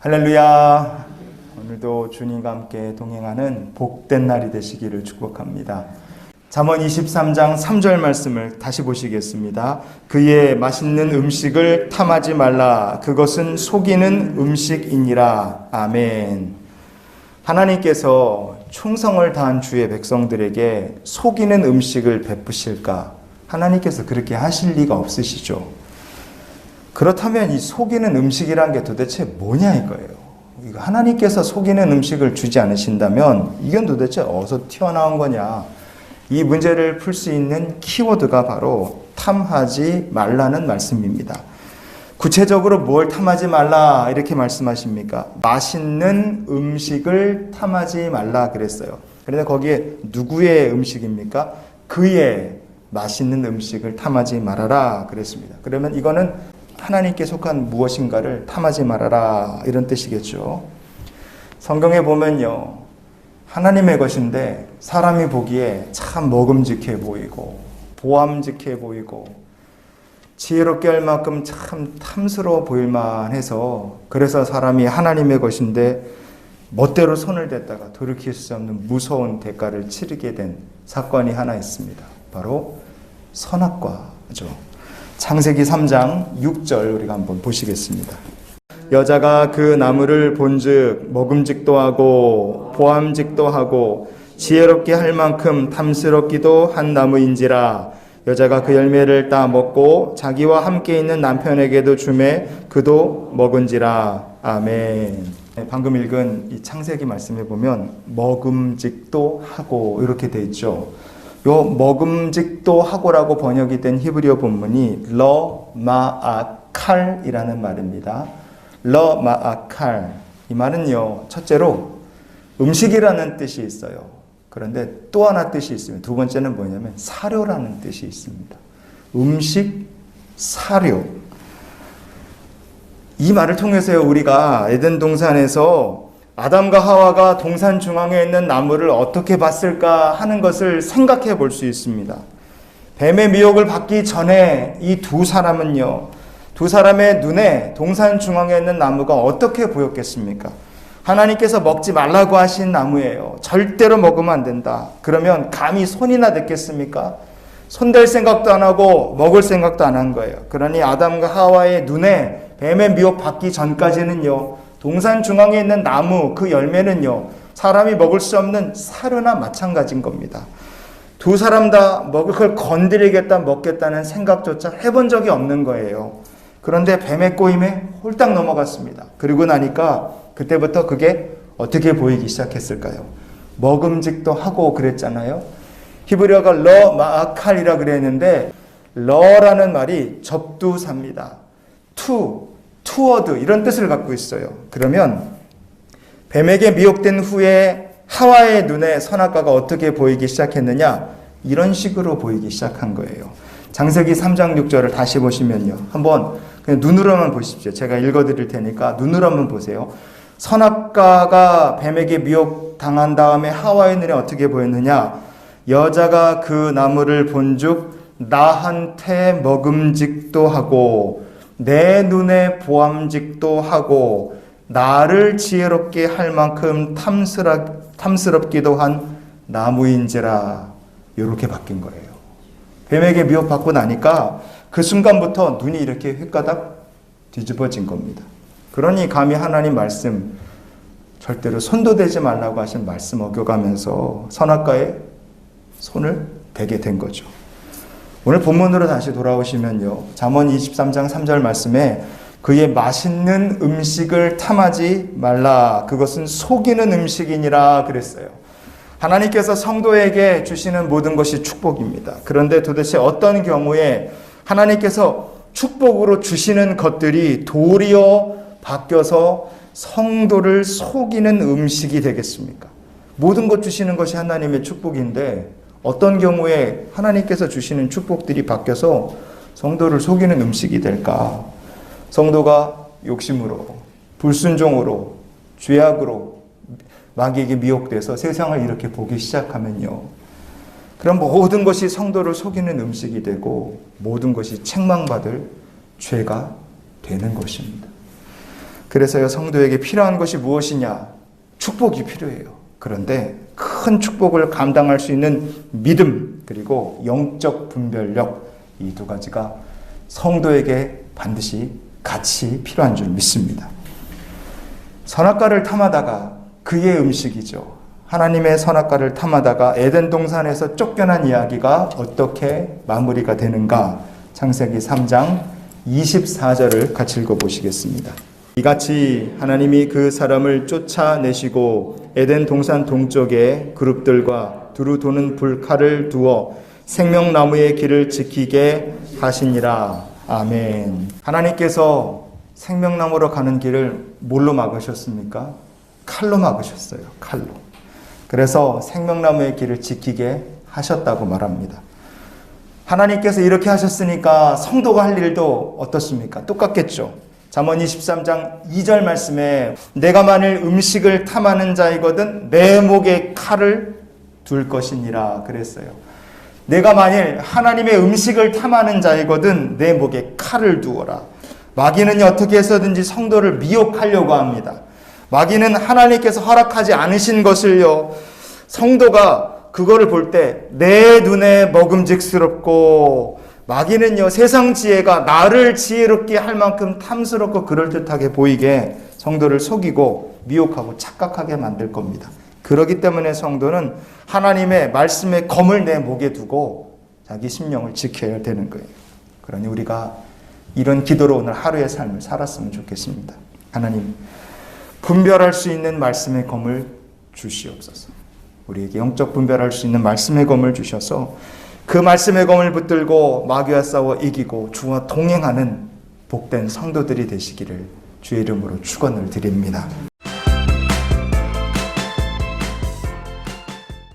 할렐루야. 오늘도 주님과 함께 동행하는 복된 날이 되시기를 축복합니다. 잠언 23장 3절 말씀을 다시 보시겠습니다. 그의 맛있는 음식을 탐하지 말라. 그것은 속이는 음식이니라. 아멘. 하나님께서 충성을 다한 주의 백성들에게 속이는 음식을 베푸실까? 하나님께서 그렇게 하실 리가 없으시죠. 그렇다면 이 속이는 음식이란 게 도대체 뭐냐 이거예요. 하나님께서 속이는 음식을 주지 않으신다면 이건 도대체 어디서 튀어나온 거냐. 이 문제를 풀 수 있는 키워드가 바로 탐하지 말라는 말씀입니다. 구체적으로 뭘 탐하지 말라 이렇게 말씀하십니까? 맛있는 음식을 탐하지 말라 그랬어요. 그런데 거기에 누구의 음식입니까? 그의 맛있는 음식을 탐하지 말아라 그랬습니다. 그러면 이거는 하나님께 속한 무엇인가를 탐하지 말아라 이런 뜻이겠죠. 성경에 보면요, 하나님의 것인데 사람이 보기에 참 먹음직해 보이고 보암직해 보이고 지혜롭게 할 만큼 참 탐스러워 보일만 해서, 그래서 사람이 하나님의 것인데 멋대로 손을 댔다가 돌이킬 수 없는 무서운 대가를 치르게 된 사건이 하나 있습니다. 바로 선악과죠. 창세기 3장 6절 우리가 한번 보시겠습니다. 여자가 그 나무를 본즉 먹음직도 하고 보암직도 하고 지혜롭게 할 만큼 탐스럽기도 한 나무인지라. 여자가 그 열매를 따 먹고 자기와 함께 있는 남편에게도 주매 그도 먹은지라. 아멘. 방금 읽은 이 창세기 말씀에 보면 먹음직도 하고 이렇게 돼 있죠. 요 먹음직도 하고라고 번역이 된 히브리어 본문이 러마아칼이라는 말입니다. 러마아칼. 이 말은요, 첫째로 음식이라는 뜻이 있어요. 그런데 또 하나 뜻이 있습니다. 두 번째는 뭐냐면 사료라는 뜻이 있습니다. 음식, 사료. 이 말을 통해서 우리가 에덴 동산에서 아담과 하와가 동산 중앙에 있는 나무를 어떻게 봤을까 하는 것을 생각해 볼 수 있습니다. 뱀의 미혹을 받기 전에 이 두 사람은요, 두 사람의 눈에 동산 중앙에 있는 나무가 어떻게 보였겠습니까? 하나님께서 먹지 말라고 하신 나무예요. 절대로 먹으면 안 된다. 그러면 감히 손이나 댔겠습니까? 손댈 생각도 안 하고 먹을 생각도 안 한 거예요. 그러니 아담과 하와의 눈에 뱀의 미혹 받기 전까지는요, 동산 중앙에 있는 나무 그 열매는요, 사람이 먹을 수 없는 사료나 마찬가지인 겁니다. 두 사람 다 먹을 걸 건드리겠다 먹겠다는 생각조차 해본 적이 없는 거예요. 그런데 뱀의 꼬임에 홀딱 넘어갔습니다. 그리고 나니까 그때부터 그게 어떻게 보이기 시작했을까요? 먹음직도 하고 그랬잖아요. 히브리어가 러마아칼이라 그랬는데 러라는 말이 접두사입니다. 투워드 이런 뜻을 갖고 있어요. 그러면 뱀에게 미혹된 후에 하와의 눈에 선악과가 어떻게 보이기 시작했느냐? 이런 식으로 보이기 시작한 거예요. 창세기 3장 6절을 다시 보시면요, 한번 그냥 눈으로만 보십시오. 제가 읽어드릴 테니까 눈으로만 보세요. 선악과가 뱀에게 미혹당한 다음에 하와의 눈에 어떻게 보였느냐? 여자가 그 나무를 본즉 나한테 먹음직도 하고 내 눈에 보암직도 하고 나를 지혜롭게 할 만큼 탐스럽기도 한 나무인지라. 이렇게 바뀐 거예요. 뱀에게 미혹받고 나니까 그 순간부터 눈이 이렇게 휘가닥 뒤집어진 겁니다. 그러니 감히 하나님 말씀, 절대로 손도 대지 말라고 하신 말씀 어겨가면서 선악과에 손을 대게 된 거죠. 오늘 본문으로 다시 돌아오시면요, 잠언 23장 3절 말씀에 그의 맛있는 음식을 탐하지 말라. 그것은 속이는 음식이니라 그랬어요. 하나님께서 성도에게 주시는 모든 것이 축복입니다. 그런데 도대체 어떤 경우에 하나님께서 축복으로 주시는 것들이 도리어 바뀌어서 성도를 속이는 음식이 되겠습니까? 모든 것 주시는 것이 하나님의 축복인데 어떤 경우에 하나님께서 주시는 축복들이 바뀌어서 성도를 속이는 음식이 될까? 성도가 욕심으로, 불순종으로, 죄악으로 마귀에게 미혹돼서 세상을 이렇게 보기 시작하면요, 그럼 모든 것이 성도를 속이는 음식이 되고 모든 것이 책망받을 죄가 되는 것입니다. 그래서요, 성도에게 필요한 것이 무엇이냐? 축복이 필요해요. 그런데 큰 축복을 감당할 수 있는 믿음, 그리고 영적 분별력, 이 두 가지가 성도에게 반드시 같이 필요한 줄 믿습니다. 선악과를 탐하다가 그의 음식이죠. 하나님의 선악과를 탐하다가 에덴 동산에서 쫓겨난 이야기가 어떻게 마무리가 되는가? 창세기 3장 24절을 같이 읽어보시겠습니다. 이같이 하나님이 그 사람을 쫓아내시고 에덴 동산 동쪽에 그룹들과 두루 도는 불칼을 두어 생명나무의 길을 지키게 하시니라. 아멘. 하나님께서 생명나무로 가는 길을 뭘로 막으셨습니까? 칼로 막으셨어요. 칼로. 그래서 생명나무의 길을 지키게 하셨다고 말합니다. 하나님께서 이렇게 하셨으니까 성도가 할 일도 어떻습니까? 똑같겠죠. 잠언 23장 2절 말씀에 내가 만일 음식을 탐하는 자이거든 내 목에 칼을 둘 것이니라 그랬어요. 내가 만일 하나님의 음식을 탐하는 자이거든 내 목에 칼을 두어라. 마귀는 어떻게 해서든지 성도를 미혹하려고 합니다. 마귀는 하나님께서 허락하지 않으신 것을요, 성도가 그거를 볼 때 내 눈에 먹음직스럽고, 마귀는요 세상 지혜가 나를 지혜롭게 할 만큼 탐스럽고 그럴듯하게 보이게 성도를 속이고 미혹하고 착각하게 만들 겁니다. 그렇기 때문에 성도는 하나님의 말씀의 검을 내 목에 두고 자기 심령을 지켜야 되는 거예요. 그러니 우리가 이런 기도로 오늘 하루의 삶을 살았으면 좋겠습니다. 하나님, 분별할 수 있는 말씀의 검을 주시옵소서. 우리에게 영적 분별할 수 있는 말씀의 검을 주셔서 그 말씀의 검을 붙들고 마귀와 싸워 이기고 주와 동행하는 복된 성도들이 되시기를 주의 이름으로 축원을 드립니다.